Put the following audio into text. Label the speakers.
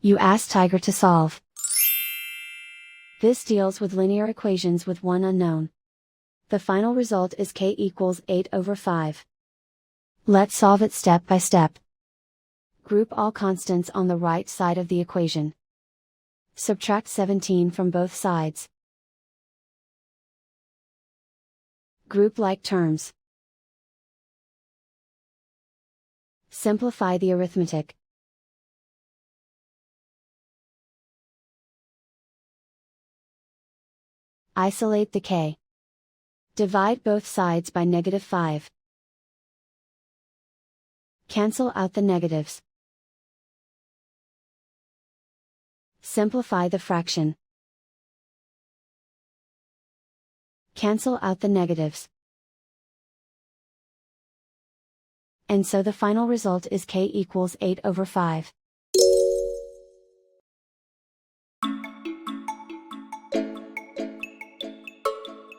Speaker 1: You ask Tiger to solve. This deals with linear equations with one unknown. The final result is k equals 8/5. Let's solve it step by step. Group all constants on the right side of the equation. Subtract 17 from both sides. Group like terms. Simplify the arithmetic. Isolate the k. Divide both sides by -5. Cancel out the negatives. Simplify the fraction. Cancel out the negatives. And so the final result is k equals 8/5.